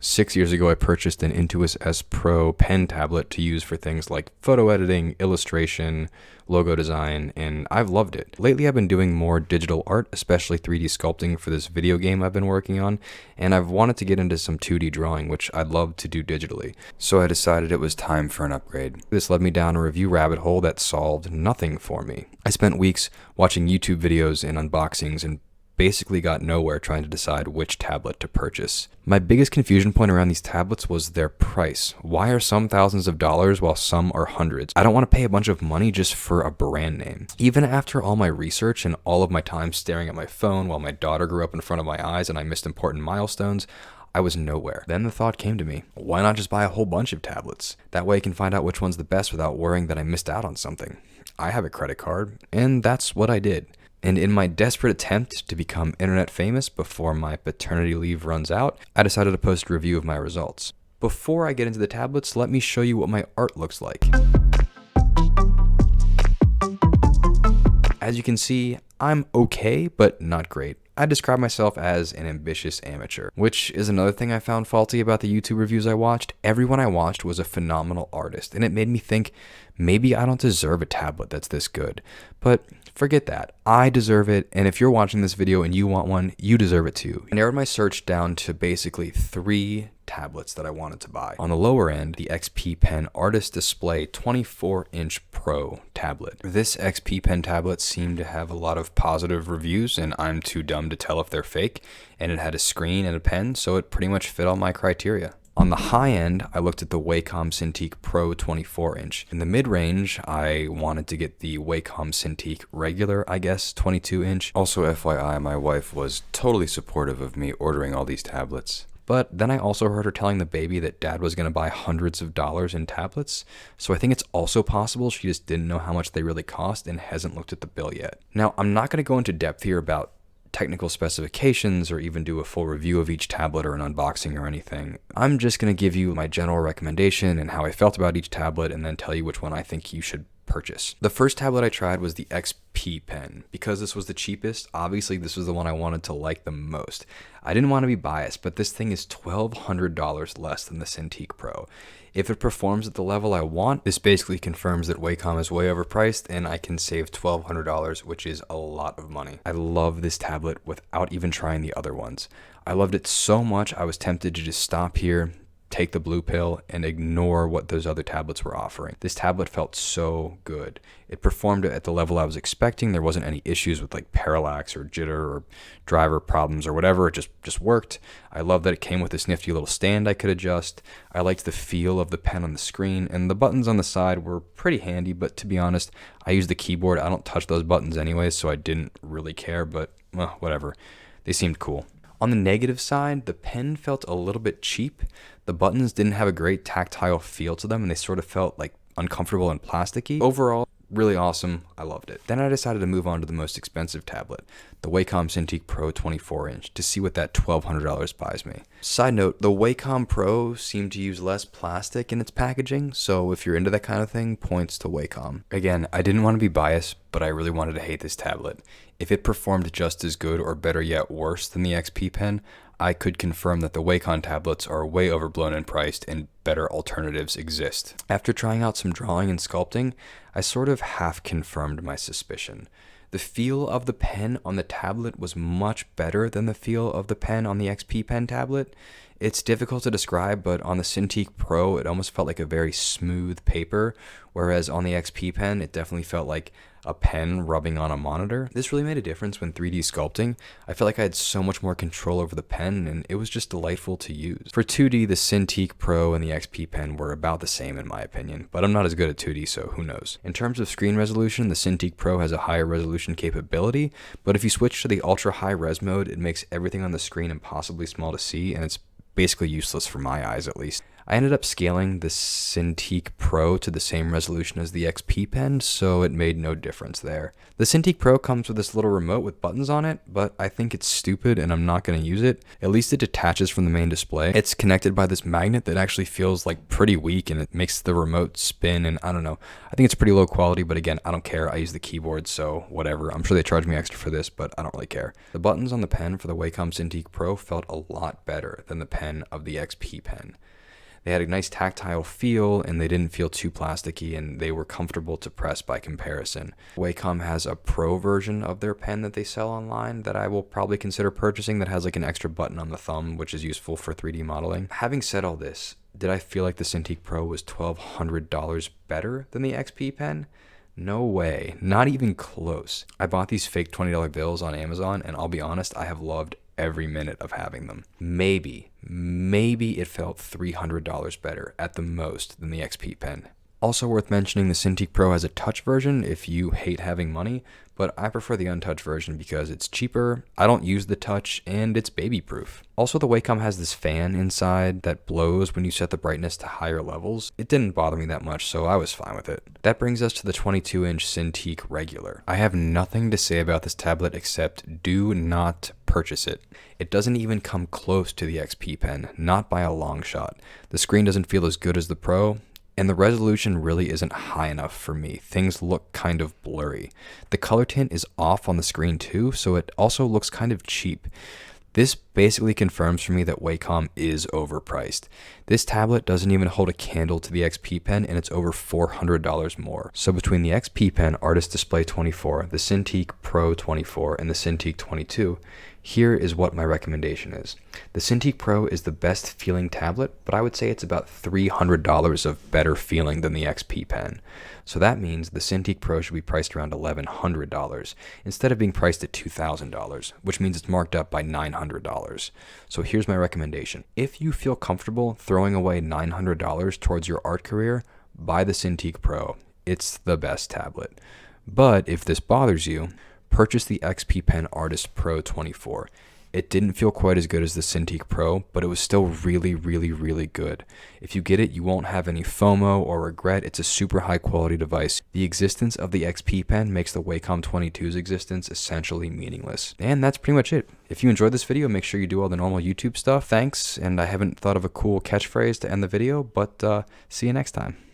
6 years ago, I purchased an Intuos S Pro pen tablet to use for things like photo editing, illustration, logo design, and I've loved it. Lately, I've been doing more digital art, especially 3D sculpting for this video game I've been working on, and I've wanted to get into some 2D drawing, which I'd love to do digitally. So I decided it was time for an upgrade. This led me down a review rabbit hole that solved nothing for me. I spent weeks watching YouTube videos and unboxings and basically got nowhere trying to decide which tablet to purchase. My biggest confusion point around these tablets was their price. Why are some thousands of dollars while some are hundreds? I don't want to pay a bunch of money just for a brand name. Even after all my research and all of my time staring at my phone while my daughter grew up in front of my eyes and I missed important milestones, I was nowhere. Then the thought came to me, why not just buy a whole bunch of tablets? That way I can find out which one's the best without worrying that I missed out on something. I have a credit card, and that's what I did. And in my desperate attempt to become internet famous before my paternity leave runs out, I decided to post a review of my results. Before I get into the tablets, let me show you what my art looks like. As you can see, I'm okay, but not great. I describe myself as an ambitious amateur, which is another thing I found faulty about the YouTube reviews I watched. Everyone I watched was a phenomenal artist, and it made me think maybe I don't deserve a tablet that's this good. But forget that. I deserve it, and if you're watching this video and you want one, you deserve it too. I narrowed my search down to basically 3 tablets that I wanted to buy. On the lower end, the XP Pen Artist Display 24-inch Pro tablet. This XP Pen tablet seemed to have a lot of positive reviews, and I'm too dumb to tell if they're fake, and it had a screen and a pen, so it pretty much fit all my criteria. On the high end, I looked at the Wacom Cintiq Pro 24-inch. In the mid-range, I wanted to get the Wacom Cintiq regular, 22-inch. Also, FYI, my wife was totally supportive of me ordering all these tablets. But then I also heard her telling the baby that dad was going to buy hundreds of dollars in tablets, so I think it's also possible she just didn't know how much they really cost and hasn't looked at the bill yet. Now, I'm not going to go into depth here about technical specifications or even do a full review of each tablet or an unboxing or anything. I'm just going to give you my general recommendation and how I felt about each tablet and then tell you which one I think you should purchase. The first tablet I tried was the XP Pen. Because this was the cheapest, obviously this was the one I wanted to like the most. I didn't want to be biased, but this thing is $1,200 less than the Cintiq Pro. If it performs at the level I want, this basically confirms that Wacom is way overpriced and I can save $1,200, which is a lot of money. I love this tablet without even trying the other ones. I loved it so much I was tempted to just stop here, take the blue pill, and ignore what those other tablets were offering. This tablet felt so good. It performed at the level I was expecting. There wasn't any issues with like parallax or jitter or driver problems or whatever. It just worked. I love that it came with this nifty little stand I could adjust. I liked the feel of the pen on the screen, and the buttons on the side were pretty handy, but to be honest, I use the keyboard. I don't touch those buttons anyways, so I didn't really care, but well, whatever. They seemed cool. On the negative side, the pen felt a little bit cheap. The buttons didn't have a great tactile feel to them, and they sort of felt like uncomfortable and plasticky. Overall, really awesome. I loved it. Then I decided to move on to the most expensive tablet, the Wacom Cintiq Pro 24-inch, to see what that $1,200 buys me. Side note, the Wacom Pro seemed to use less plastic in its packaging, so if you're into that kind of thing, points to Wacom. Again, I didn't want to be biased, but I really wanted to hate this tablet. If it performed just as good or better yet worse than the XP Pen, I could confirm that the Wacom tablets are way overblown and priced and better alternatives exist. After trying out some drawing and sculpting, I sort of half confirmed my suspicion. The feel of the pen on the tablet was much better than the feel of the pen on the XP Pen tablet. It's difficult to describe, but on the Cintiq Pro, it almost felt like a very smooth paper, whereas on the XP Pen, it definitely felt like a pen rubbing on a monitor. This really made a difference when 3D sculpting. I felt like I had so much more control over the pen, and it was just delightful to use. For 2D, the Cintiq Pro and the XP Pen were about the same in my opinion, but I'm not as good at 2D, so who knows. In terms of screen resolution, the Cintiq Pro has a higher resolution capability, but if you switch to the ultra high res mode, it makes everything on the screen impossibly small to see, and it's basically useless for my eyes at least. I ended up scaling the Cintiq Pro to the same resolution as the XP pen, so it made no difference there. The Cintiq Pro comes with this little remote with buttons on it, but I think it's stupid and I'm not going to use it. At least it detaches from the main display. It's connected by this magnet that actually feels like pretty weak, and it makes the remote spin, and I don't know. I think it's pretty low quality, but again, I don't care. I use the keyboard, so whatever. I'm sure they charge me extra for this, but I don't really care. The buttons on the pen for the Wacom Cintiq Pro felt a lot better than the pen of the XP pen. They had a nice tactile feel, and they didn't feel too plasticky, and they were comfortable to press by comparison. Wacom has a Pro version of their pen that they sell online that I will probably consider purchasing that has like an extra button on the thumb, which is useful for 3D modeling. Having said all this, did I feel like the Cintiq Pro was $1,200 better than the XP pen? No way, not even close. I bought these fake $20 bills on Amazon, and I'll be honest, I have loved every minute of having them. Maybe it felt $300 better at the most than the XP pen. Also worth mentioning, the Cintiq Pro has a touch version if you hate having money, but I prefer the untouched version because it's cheaper, I don't use the touch, and it's baby proof. Also, the Wacom has this fan inside that blows when you set the brightness to higher levels. It didn't bother me that much, so I was fine with it. That brings us to the 22-inch Cintiq Regular. I have nothing to say about this tablet except do not purchase it. It doesn't even come close to the XP pen, not by a long shot. The screen doesn't feel as good as the Pro, and the resolution really isn't high enough for me. Things look kind of blurry. The color tint is off on the screen too, so it also looks kind of cheap. This basically confirms for me that Wacom is overpriced. This tablet doesn't even hold a candle to the XP pen, and it's over $400 more. So between the XP pen Artist Display 24, the Cintiq Pro 24, and the Cintiq 22, here is what my recommendation is. The Cintiq Pro is the best feeling tablet, but I would say it's about $300 of better feeling than the XP pen. So that means the Cintiq Pro should be priced around $1,100 instead of being priced at $2,000, which means it's marked up by $900. So here's my recommendation. If you feel comfortable throwing away $900 towards your art career, buy the Cintiq Pro. It's the best tablet. But if this bothers you, purchase the XP Pen Artist Pro 24. It didn't feel quite as good as the Cintiq Pro, but it was still really, really, really good. If you get it, you won't have any FOMO or regret. It's a super high quality device. The existence of the XP Pen makes the Wacom 22's existence essentially meaningless. And that's pretty much it. If you enjoyed this video, make sure you do all the normal YouTube stuff. Thanks, and I haven't thought of a cool catchphrase to end the video, but see you next time.